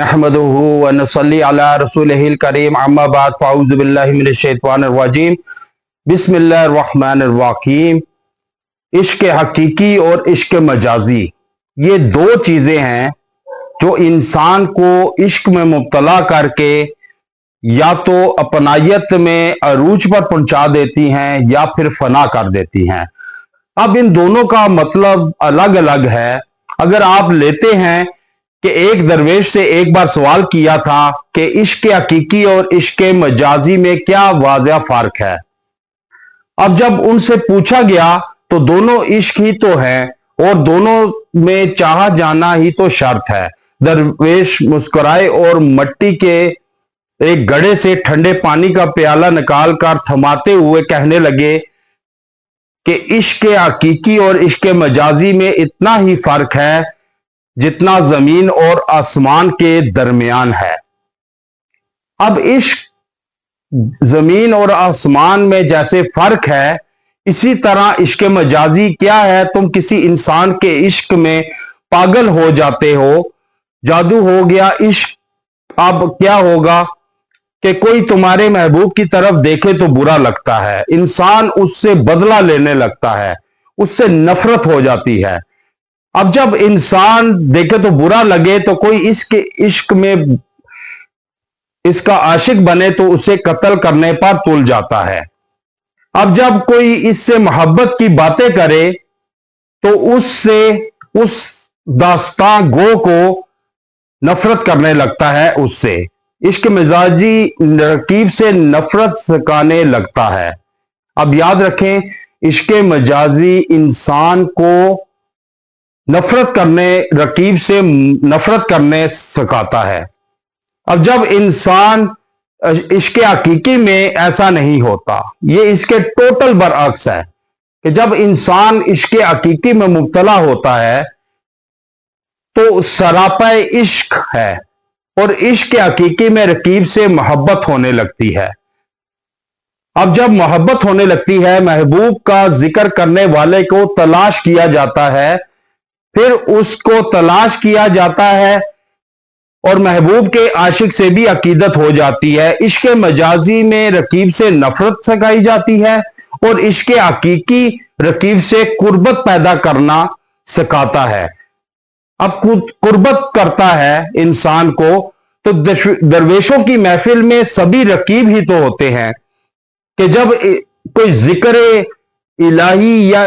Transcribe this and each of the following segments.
नहमदुहु व नसल्ली अला रसूलिहिल करीम अम्मा बाद फ़अऊज़ु बिल्लाहि मिनश शैतानिर रजीम बिस्मिल्लाहिर रहमानिर रहीम। इश्क हकीकी और इश्क मजाजी, ये दो चीजें हैं जो इंसान को इश्क में मुब्तला करके या तो अपनायत में अरूज पर पहुंचा देती हैं या फिर फना कर देती हैं। अब इन दोनों का मतलब अलग अलग है। अगर आप लेते हैं कि एक दरवेश से एक बार सवाल किया था कि इश्क हकीकी और इश्क मजाजी में क्या वाज़ह फर्क है। अब जब उनसे पूछा गया तो दोनों इश्क ही तो है और दोनों में चाहा जाना ही तो शर्त है। दरवेश मुस्कुराए और मट्टी के एक घड़े से ठंडे पानी का प्याला निकालकर थमाते हुए कहने लगे कि इश्क हकीकी और इश्क मजाजी में इतना ही फर्क है जितना जमीन और आसमान के दरमियान है। अब इश्क जमीन और आसमान में जैसे फर्क है, इसी तरह इश्क मजाजी क्या है। तुम किसी इंसान के इश्क में पागल हो जाते हो, जादू हो गया इश्क। अब क्या होगा कि कोई तुम्हारे महबूब की तरफ देखे तो बुरा लगता है, इंसान उससे बदला लेने लगता है, उससे नफरत हो जाती है। अब जब इंसान देखे तो बुरा लगे तो कोई इसके इश्क में इसका आशिक बने तो उसे कत्ल करने पर तुल जाता है। अब जब कोई इससे मोहब्बत की बातें करे तो उससे उस दास्तां गो को नफरत करने लगता है। उससे इश्क मिजाजी रकीब से नफरत सिखाने लगता है। अब याद रखें, इश्क मजाजी इंसान को नफरत करने रकीब से नफरत करने सिखाता है। अब जब इंसान इश्क हकीकी में ऐसा नहीं होता, ये इसके टोटल बरअक्स है कि जब इंसान इश्क हकीकी में मुब्तला होता है तो सरापा इश्क है और इश्क हकीकी में रकीब से मोहब्बत होने लगती है। अब जब मोहब्बत होने लगती है, महबूब का जिक्र करने वाले को तलाश किया जाता है, फिर उसको तलाश किया जाता है और महबूब के आशिक से भी अकीदत हो जाती है। इश्क मजाजी में रकीब से नफरत सिखाई जाती है और इश्क हकीकी रकीब से कुर्बत पैदा करना सिखाता है। अब कुर्बत करता है इंसान को तो दरवेशों की महफिल में सभी रकीब ही तो होते हैं कि जब कोई जिक्र इलाही या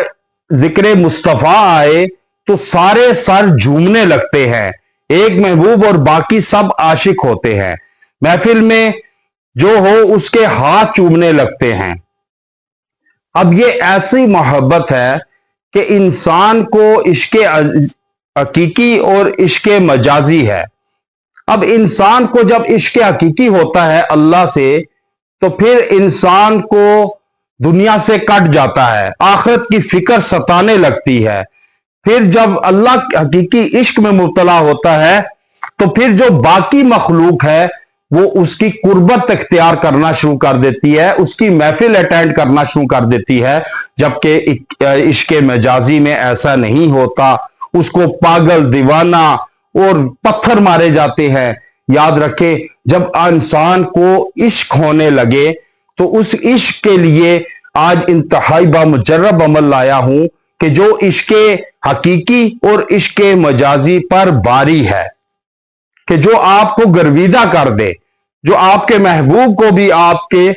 जिक्र मुस्तफा आए तो सारे सर झूमने लगते हैं। एक महबूब और बाकी सब आशिक होते हैं। महफिल में जो हो उसके हाथ चूमने लगते हैं। अब ये ऐसी मोहब्बत है कि इंसान को इश्क हकीकी और इश्क मजाजी है। अब इंसान को जब इश्क हकीकी होता है अल्लाह से तो फिर इंसान को दुनिया से कट जाता है, आखिरत की फिक्र सताने लगती है। फिर जब अल्लाह हकीकी इश्क में मुब्तला होता है तो फिर जो बाकी मखलूक है वो उसकी कुर्बत इख्तियार करना शुरू कर देती है, उसकी महफिल अटेंड करना शुरू कर देती है। जबकि इश्क मजाजी में ऐसा नहीं होता, उसको पागल दीवाना और पत्थर मारे जाते हैं। याद रखें, जब इंसान को इश्क होने लगे तो उस इश्क के लिए आज इंतहाई बामुजर्रब अमल लाया हूं कि जो इश्क हकीकी और इश्क मजाजी पर बारी है, कि जो आपको गर्विदा कर दे, जो आपके महबूब को भी आपके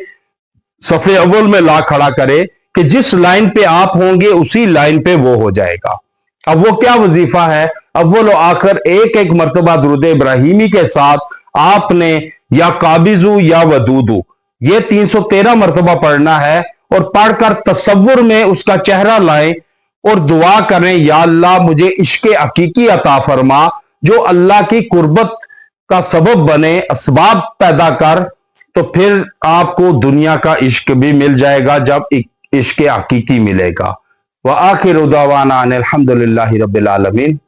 सफ़े अव्वल में ला खड़ा करे कि जिस लाइन पे आप होंगे उसी लाइन पे वो हो जाएगा। अब वो क्या वजीफा है? अव्वल और आखिर एक एक मरतबा दुरूद इब्राहिमी के साथ आपने या काबिजू या वदूदू ये 313 मरतबा पढ़ना है और पढ़कर तसव्वुर में उसका चेहरा लाएं और दुआ करें, या अल्लाह मुझे इश्क हकीकी अता फरमा जो अल्लाह की कुर्बत का सबब बने, असबाब पैदा कर। तो फिर आपको दुनिया का इश्क भी मिल जाएगा जब इश्क हकीकी मिलेगा। व आखिर दावाना अनिल हम्दुलिल्लाहि रब्बिल आलमीन।